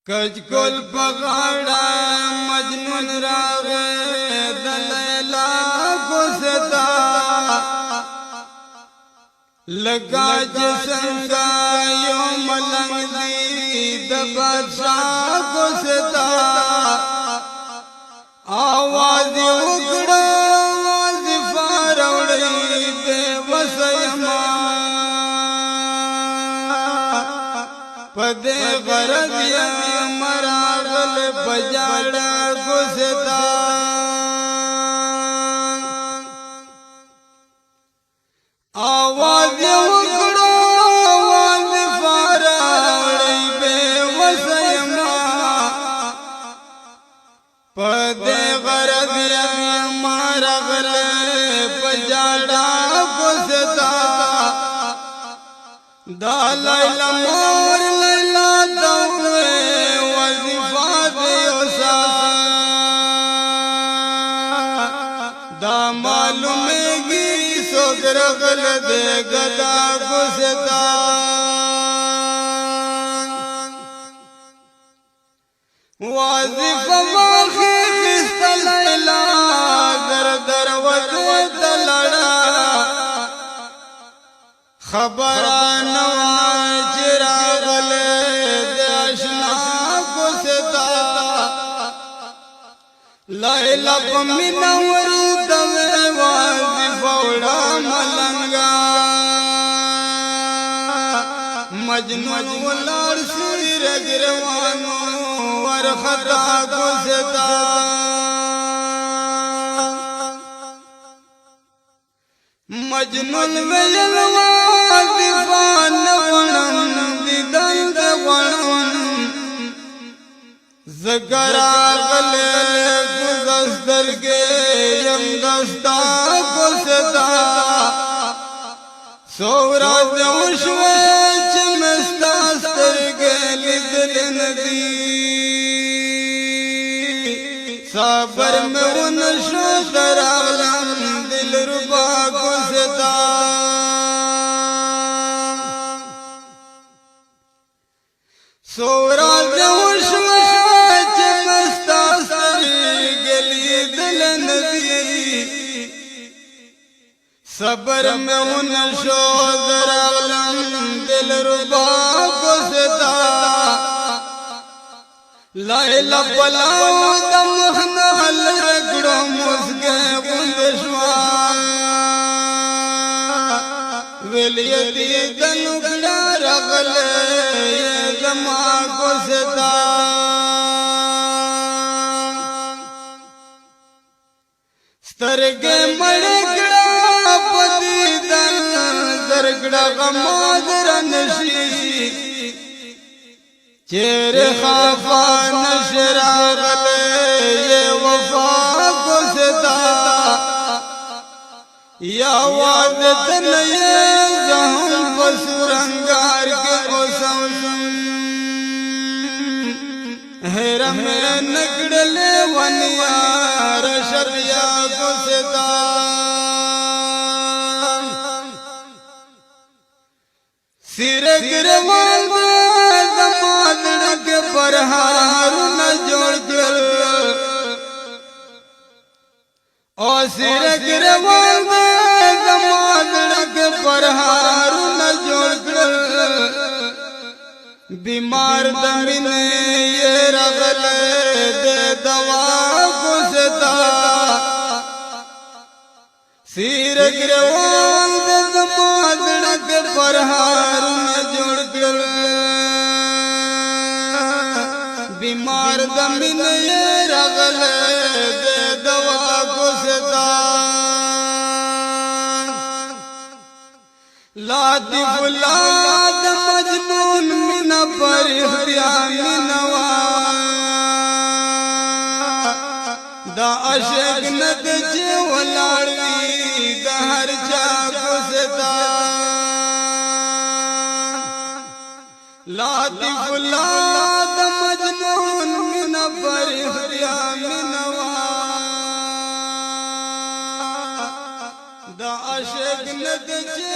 کجکول پغاڑا مجنون راغے دلیلا گستا لگا جسم کا یو ملنگ دی دبادشاہ گستا آواز اکڑا آواز فاروڑی بے وسیما پدے غرض یا مراغل بجاڑا گستا آواز اکڑا آواز فاروڑی بے وسیما پدے غرض یا مراغل بجاڑا گستا دا لیلا مور لیلا دوے وظیفہ دیوسا دا معلومے گی سوگر غل دے گدا گستا وظیفہ ماخی خست لیلا در در وزوت لڑا خبران چراغل دشنا گستا لیلا پمینور دوے وظیفہ وڑا ملنگا مجنون ولار سیر گروانو ورخطا گستا مجنون ویل وظیفہ نونم دیدن دونم زگرا غلے گزستر کے یم دستا گستا سورا دوشوے چمستا ستر کے لدل ندی صبر میں ونشو درالم دل ربا گستا سورا دوشوے چمستا ستر کے لدل ندی صبر میں ونشو درالم دل ربا گستا لیلا پلاو دمخنا لرگڑو مسگے گندشوا ویلیتی دنگڑا رغل زما گستا سترگے مڑگڑا پتی دن درگڑا غماد رنشی چیر خافا نشراغل یہ وفا گستا یا وعدت نئے زہم بسرنگار کے قسم حرم نگڑلے ونیار شبیا گستا سرگر والد زمانڑک پرہارون جوڑ کر او سرگر والد زمانڑک پرہارون جوڑ کر بیمار دمین یہ رغل دے دوا گستا سرگر والد زمانڑک پرہارون جوڑ کر بیمار دمین یہ رغل دے دوا گستا لاتف لاد مجنون من پر منوا دا عشق ندچے ولاڑوی دا ہر چا گستا لاتف لاد مجنون من پر منوا دا عشق ندچے